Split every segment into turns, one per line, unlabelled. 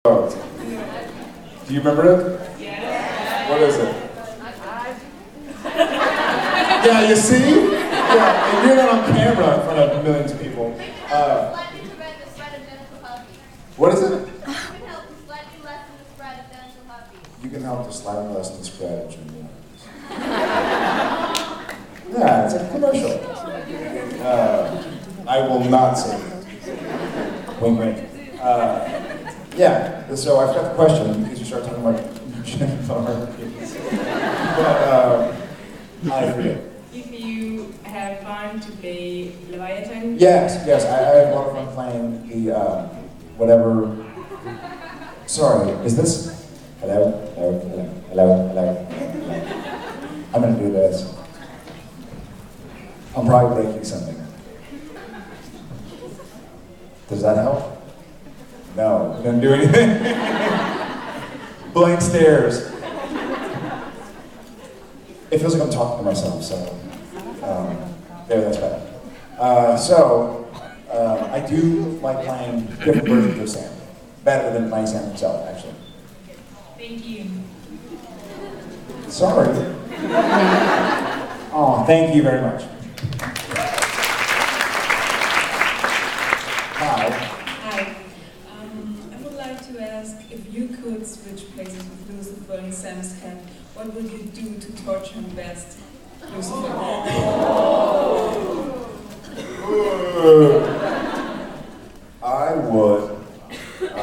Do you remember it?
Yes.
What is it? Yeah, you see? Yeah, and you're not on camera in front of millions of people. What is it? You can help to slightly lessen the spread of genital herpes. Yeah, it's a commercial. I will not say it. Wink, wink. Yeah, so I forgot the question because you started talking about genital herpes. But I forget.
If you have fun to play Leviathan?
Yes, I had a lot of fun playing the, whatever. Sorry, is this? Hello? I'm gonna do this. I'm probably breaking something. Does that help? No, it doesn't do anything. Blank stares. It feels like I'm talking to myself, so there, that's better. I do like playing different versions of Sam. Better than playing Sam himself, actually.
Thank you.
Sorry. Oh, thank you very much. Hi.
Hi. I would like to ask if you could switch places with Lucifer and Sam's head, what would you do to torture him best? Lucifer.
I would.
A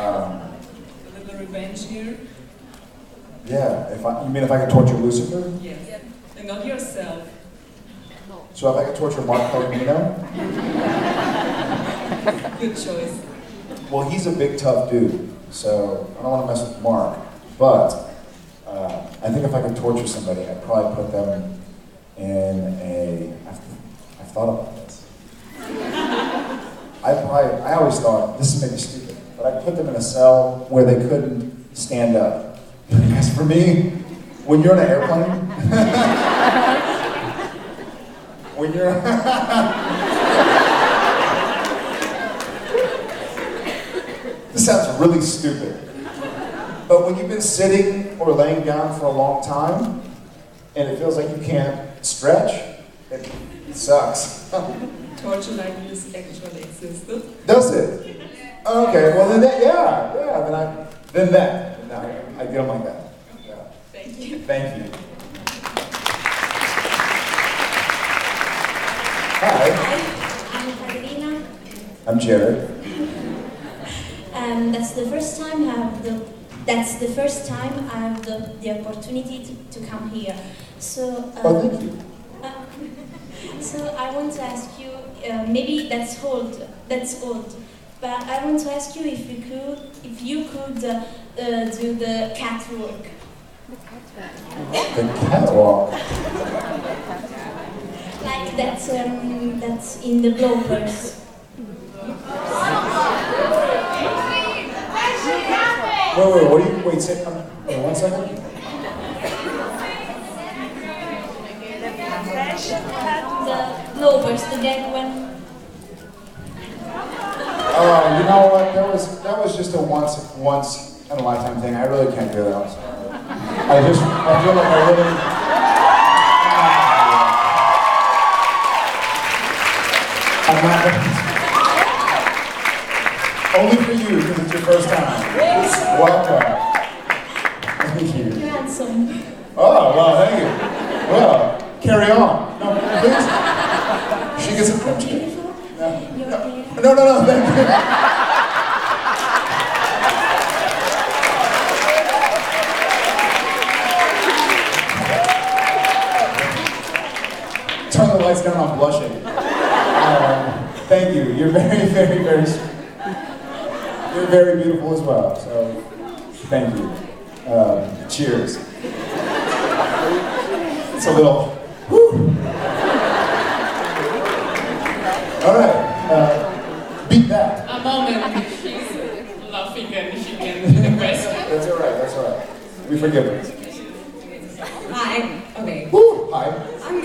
little revenge here?
Yeah, you mean if I could torture Lucifer?
Yes. And not yourself.
So if I could torture Mark Pellegrino?
Good choice.
Well, he's a big, tough dude, so I don't want to mess with Mark. But I think if I could torture somebody, I'd probably put them in a. I've thought about this. I always thought this is maybe stupid, but I'd put them in a cell where they couldn't stand up. Because for me, when you're on an airplane, when you're this sounds really stupid, but when you've been sitting or laying down for a long time, and it feels like you can't stretch, it sucks.
Torture like this actually existed?
Does it? Okay, well then that, yeah, then I get them like that. Yeah.
Thank you.
Thank you. Hi.
I'm Katerina.
I'm Jared.
That's the first time I have the opportunity to come here. So.
Oh, thank you.
So I want to ask you. Maybe that's old. But I want to ask you if you could do the catwalk.
The catwalk.
Like that's in the bloopers.
Wait, say, wait, 1 second.
The bloopers, the dead one.
Oh, you know what? That was just a once in a lifetime thing. I really can't do that. I'm sorry. I feel like I really. I'm not. Only for you because it's your first time. Welcome. Thank you.
You're handsome.
Oh, well, thank you. Well, carry on. No, please. She gets a picture.
Beautiful.
No, thank you. Turn the lights down, I'm blushing. Thank you. You're very, very, very sweet. You're very beautiful as well, so thank you. Cheers. It's a little, whew. All right, beat that.
A moment, she's laughing and she can request.
That's all right. We forgive her.
Hi. Okay.
Woo, hi.
I'm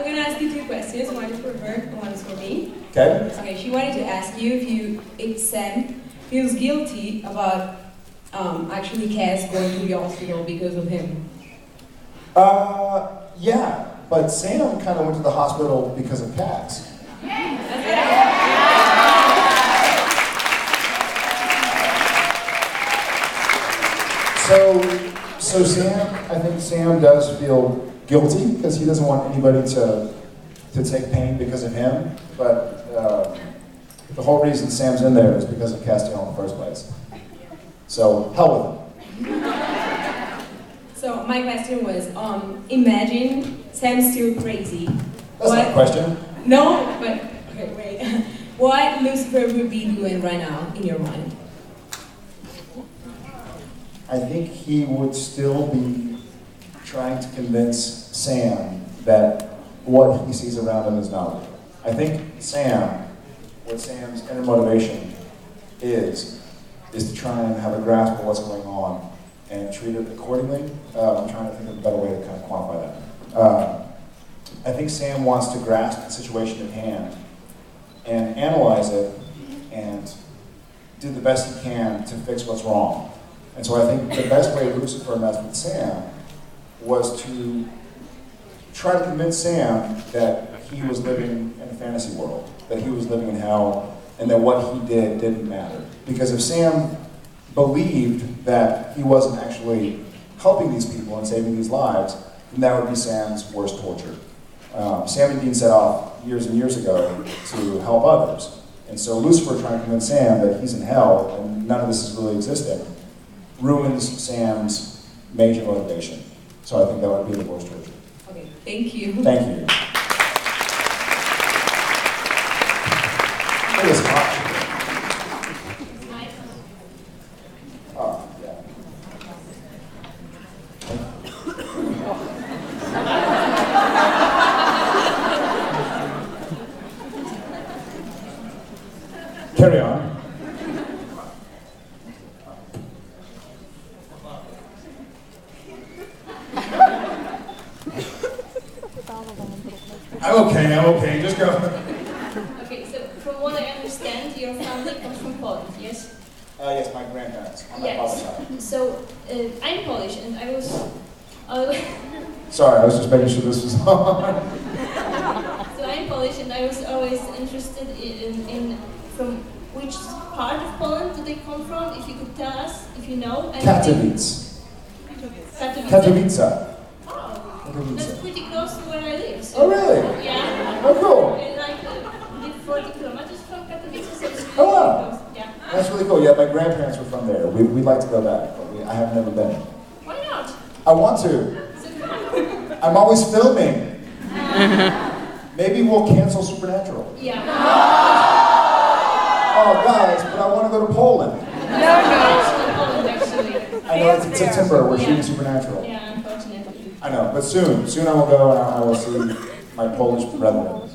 gonna ask you 2 questions. One is for her, and one is for me.
Okay.
Okay. She wanted to ask you if Sam feels guilty about actually Cass going to the hospital because of him?
Yeah, but Sam kind of went to the hospital because of Cass. So Sam, I think Sam does feel guilty because he doesn't want anybody to take pain because of him, but the whole reason Sam's in there is because of Castiel in the first place. So, hell with him.
So my question was, imagine Sam's still crazy.
That's not a question.
No, but, okay, wait. What Lucifer would be doing right now, in your mind?
I think he would still be trying to convince Sam that what he sees around him is not real. I think what Sam's inner motivation is to try and have a grasp of what's going on and treat it accordingly. I'm trying to think of a better way to kind of quantify that. I think Sam wants to grasp the situation at hand and analyze it and do the best he can to fix what's wrong. And so I think the best way Lucifer messed with Sam was to try to convince Sam that he was living in a fantasy world, that he was living in hell, and that what he did didn't matter. Because if Sam believed that he wasn't actually helping these people and saving these lives, then that would be Sam's worst torture. Sam and Dean set off years and years ago to help others. And so Lucifer trying to convince Sam that he's in hell and none of this is really existing ruins Sam's major motivation. So I think that would be the worst torture.
Okay, thank you.
Thank you. It was hot. Oh, yeah. Carry on. I'm okay, just go.
Okay, so from what I understand, your family comes from Poland, yes?
Yes, my grandparents on my father's side.
So, I'm Polish, and I was...
Sorry, I was just making sure this was on.
So I'm Polish, and I was always interested in from which part of Poland do they come from? If you could tell us, if you know.
Katowice.
Katowice.
Katowice.
Oh, that's pretty close to where I live. So
Oh, really?
Yeah.
Oh, cool.
Like 40 kilometers from Katowice, so it's really
Oh, wow.
close. Yeah.
That's really cool. Yeah, my grandparents were from there. We'd like to go back, but I have never been.
Why not?
I want to.
So come.
I'm always filming. Maybe we'll cancel Supernatural.
Yeah.
Oh, guys, but I want to go to Poland.
No, Poland actually.
I know it's in September. We're shooting Supernatural.
Yeah, unfortunately.
I know, but soon I will go and I will see my Polish brethren,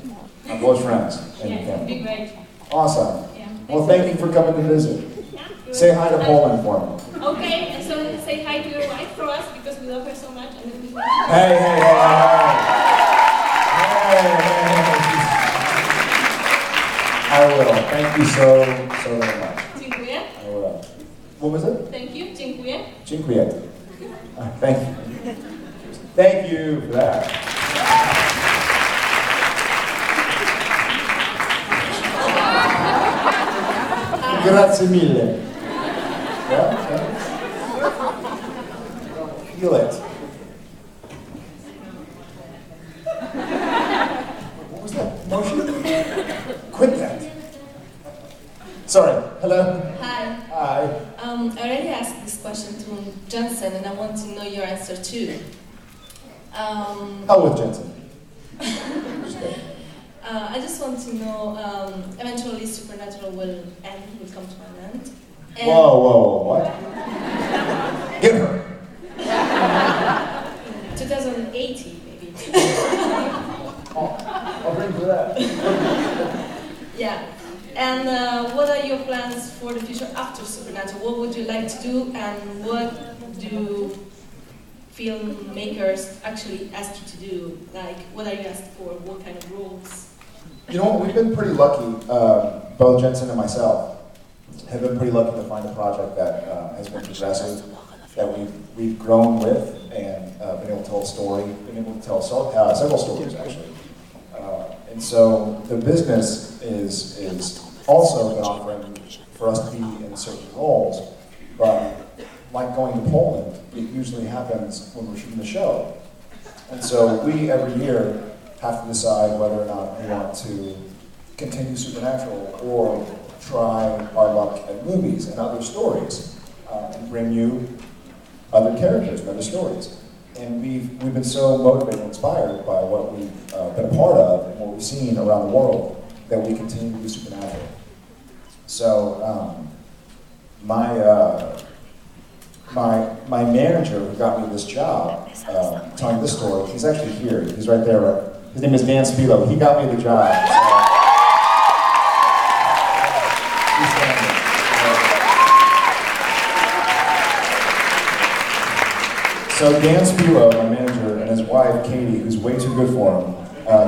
my Polish friends, and
Yeah, it'd be
family.
great.
Awesome.
Yeah.
Well, thank you for coming to visit.
Yeah.
Say hi to Poland for me.
Okay, and so say hi to your wife for us because we love her so much. And
Hey, hey, hey, hey, hey. Hey. I will. Thank you so very much.
Dziękuję.
I will. What was it?
Thank you. Dziękuję.
Dziękuję. Thank you. Thank you for that. Grazie mille. Yeah, okay. Feel it. What was that motion? Quit that. Sorry. Hello.
Hi.
Hi.
I already asked this question to Jensen, and I want to know your answer too.
Hell with Jensen. Just kidding.
I just want to know, eventually Supernatural will end, will come to an end. And
Whoa, what? Get her.
2080, maybe.
I'll bring for that.
Yeah. And what are your plans for the future after Supernatural? What would you like to do, and what do filmmakers actually ask you to do? Like, what are you asked for? What kind of roles?
You know what? We've been pretty lucky, both Jensen and myself, have been pretty lucky to find a project that has been progressive, that we've grown with, and been able to tell a story, been able to tell several stories actually. And so the business is also been offering for us to be in certain roles, but like going to Poland, it usually happens when we're shooting the show. And so we, every year, have to decide whether or not we want to continue Supernatural or try our luck at movies and other stories, and bring you other characters and other stories. And we've been so motivated and inspired by what we've been a part of and what we've seen around the world that we continue to do Supernatural. So my manager who got me this job, telling this story, he's actually here. He's right there. Right? His name is Dan Spilo. He got me the job. So Dan Spilo, my manager, and his wife, Katie, who's way too good for him,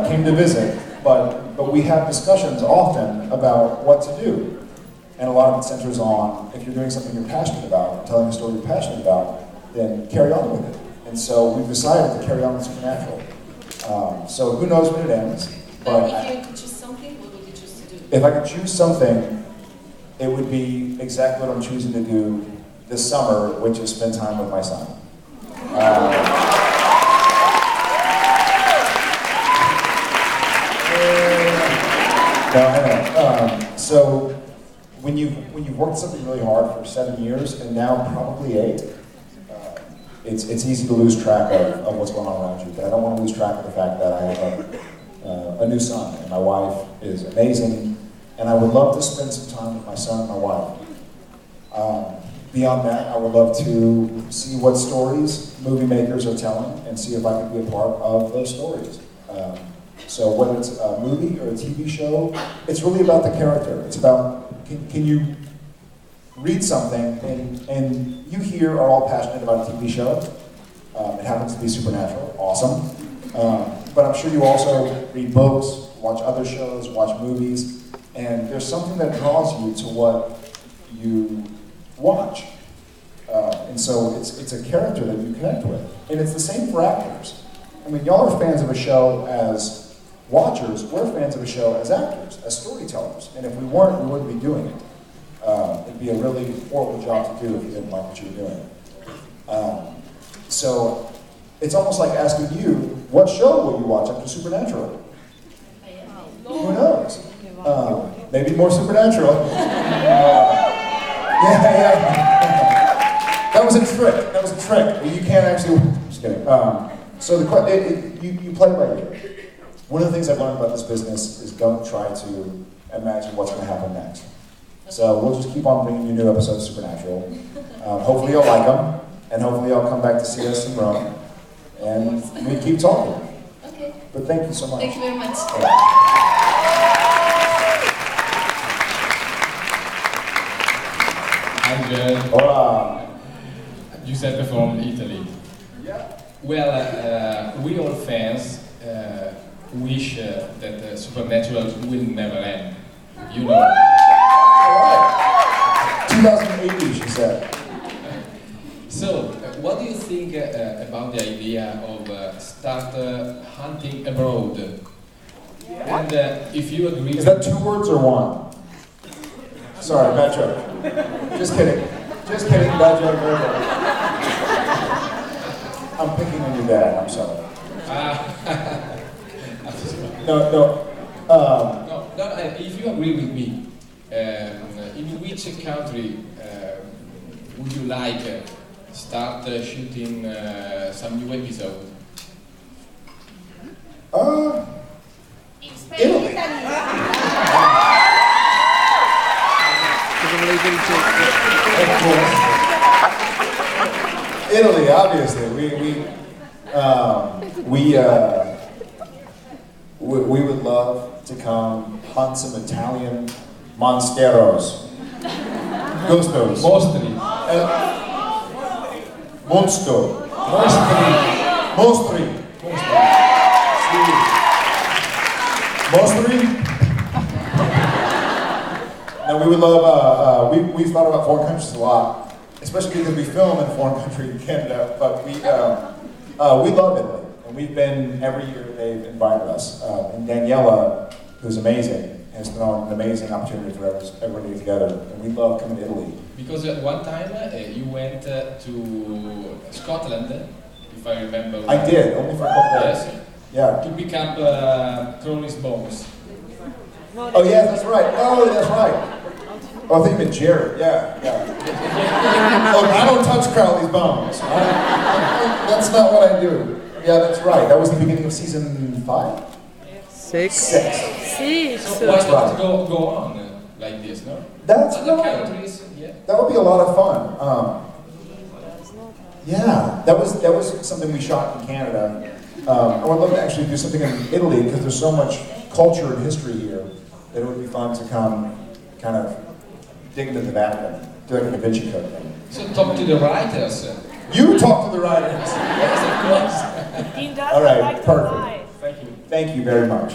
came to visit, but we have discussions often about what to do. And a lot of it centers on, if you're doing something you're passionate about, telling a story you're passionate about, then carry on with it. And so we've decided to carry on with Supernatural. So who knows when it ends, but
if you could choose something, what would you choose to do?
if I could choose something, it would be exactly what I'm choosing to do this summer, which is spend time with my son. No, I know. So when you've worked something really hard for 7 years and now probably 8, it's easy to lose track of what's going on around you. But I don't want to lose track of the fact that I have a new son, and my wife is amazing, and I would love to spend some time with my son and my wife. Beyond that, I would love to see what stories movie makers are telling and see if I can be a part of those stories. So whether it's a movie or a TV show, it's really about the character. It's about, can you read something and you here are all passionate about a TV show. It happens to be Supernatural, awesome. But I'm sure you also read books, watch other shows, watch movies, and there's something that draws you to what you watch. And so it's a character that you connect with. And it's the same for actors. I mean, y'all are fans of a show as watchers, we're fans of a show as actors, as storytellers. And if we weren't, we wouldn't be doing it. It'd be a really horrible job to do if you didn't like what you were doing. So it's almost like asking you, what show will you watch after Supernatural? Who knows? Maybe more Supernatural. Yeah. That was a trick. That was a trick. You can't actually. Just kidding. So you play by ear. One of the things I've learned about this business is don't try to imagine what's going to happen next. So we'll just keep on bringing you new episodes of Supernatural. Hopefully you'll like them, and hopefully you'll come back to see us in Rome, and we keep talking.
Okay.
But thank you so much.
Thank you very much.
Hola.
Giuseppe from Italy.
Yeah.
Well, we all fans wish that Supernatural will never end. You know.
Alright. 2080, she said.
So, what do you think about the idea of start hunting abroad? And if you agree...
Is that 2 words or 1? Sorry, bad joke. Just kidding. Just kidding, bad joke. I'm picking on your dad, I'm sorry. No,
if you agree with me, in which country would you like start shooting some new episode?
Italy. Of course. Italy, obviously. We would love to come hunt some Italian monsteros. Gustos.
Mostly.
Monsto.
Mostly.
Mostri. Mostri? No, we would love, we've thought about foreign countries a lot, especially because we film in a foreign country in Canada, but we love Italy. And we've been, every year they've invited us. And Daniela, who's amazing, has thrown an amazing opportunity for everybody together. And we love coming to Italy.
Because at one time you went to Scotland, if I remember right.
I did, only for a couple of days.
Yes.
Yeah.
To pick up Crowley's bones.
Oh yeah, that's right. Oh, that's right. Oh, I think you meant Jared. Yeah, yeah. Look, I don't touch Crowley's bones. That's not what I do. Yeah, that's right. That was the beginning of season 5?
6.
6.
So why not go on like this, no?
That's
Other
right.
countries, yeah.
That would be a lot of fun. Yeah, that was something we shot in Canada. I would love to actually do something in Italy because there's so much culture and history here that it would be fun to come kind of dig into the Vatican, do like a Da Vinci Code thing.
So talk to the writers.
You talk to the writers!
Yes, of course.
He doesn't
All right,
like to
perfect.
lie.
Thank you.
Thank you very much.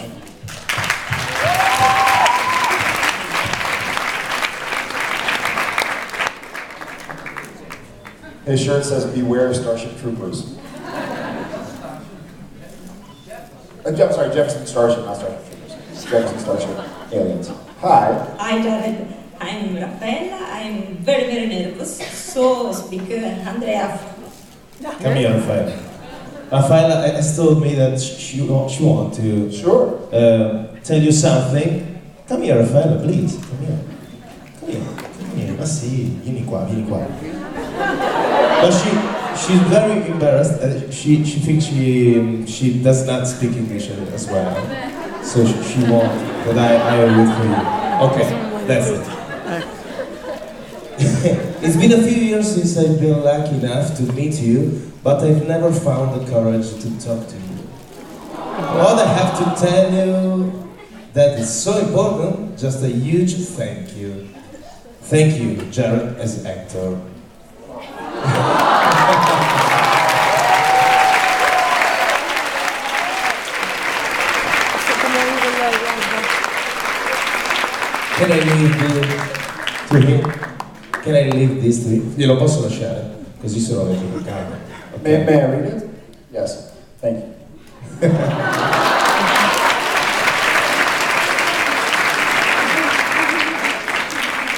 His shirt says, "Beware Starship Troopers." I'm sorry, Jefferson Starship, not Starship Troopers. Jefferson Starship Aliens. Hi.
Hi, David. I'm Raffaella. I'm very, very nervous. So speak Andrea.
Come here, Raffaella. Raffaella has told me that she wants to
Sure.
tell you something. Come here, Raffaella, please. Come here. Come here. Come here. Ma sì, vieni qua, vieni qua. But she's very embarrassed. She thinks she does not speak English as well. So she wants that I will for you. Okay, that's it. It's been a few years since I've been lucky enough to meet you, but I've never found the courage to talk to you. What I have to tell you that is so important, just a huge thank you. Thank you, Jared, as actor. Can I leave to him? Can I leave this to him? Glielo posso lasciare? Così se lo leggo in camera. Okay.
May I read it? Yes. Thank you.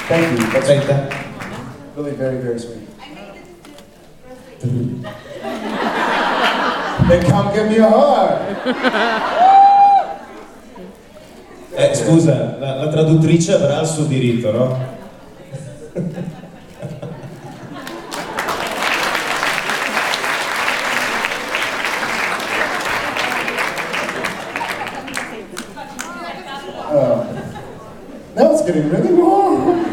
Thank you. That's really very, very sweet. Then come give me a hug.
Scusa, la traduttrice avrà il suo diritto, no?
Now it's getting really warm.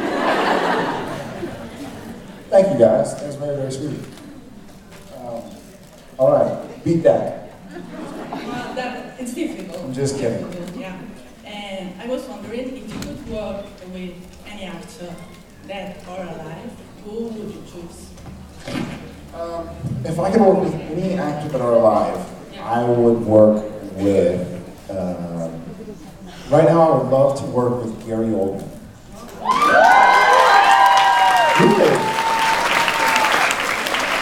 Thank you guys. That was very, very sweet. All right, beat that.
It's difficult.
I'm just kidding.
Yeah. And I was wondering if you could work with any actor, dead or alive, who would you choose?
If I could work with any actor that are alive, I would work with. Right now, I would love to work with Gary Oldman. Really?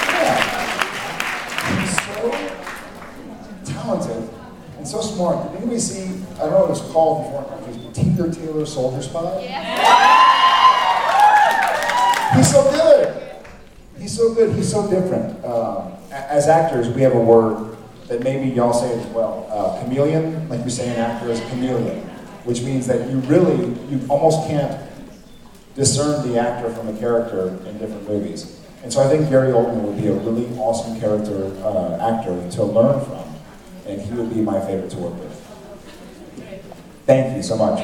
Yeah. He's so talented and so smart. Did anybody see? I don't know what it's called in foreign countries, but Tinker Tailor Soldier Spy. Yeah. He's so good. He's so good. He's so different. As actors, we have a word that maybe y'all say it as well. Chameleon, like we say an actor is a chameleon, which means that you almost can't discern the actor from the character in different movies. And so I think Gary Oldman would be a really awesome actor to learn from, and he would be my favorite to work with. Thank you so much.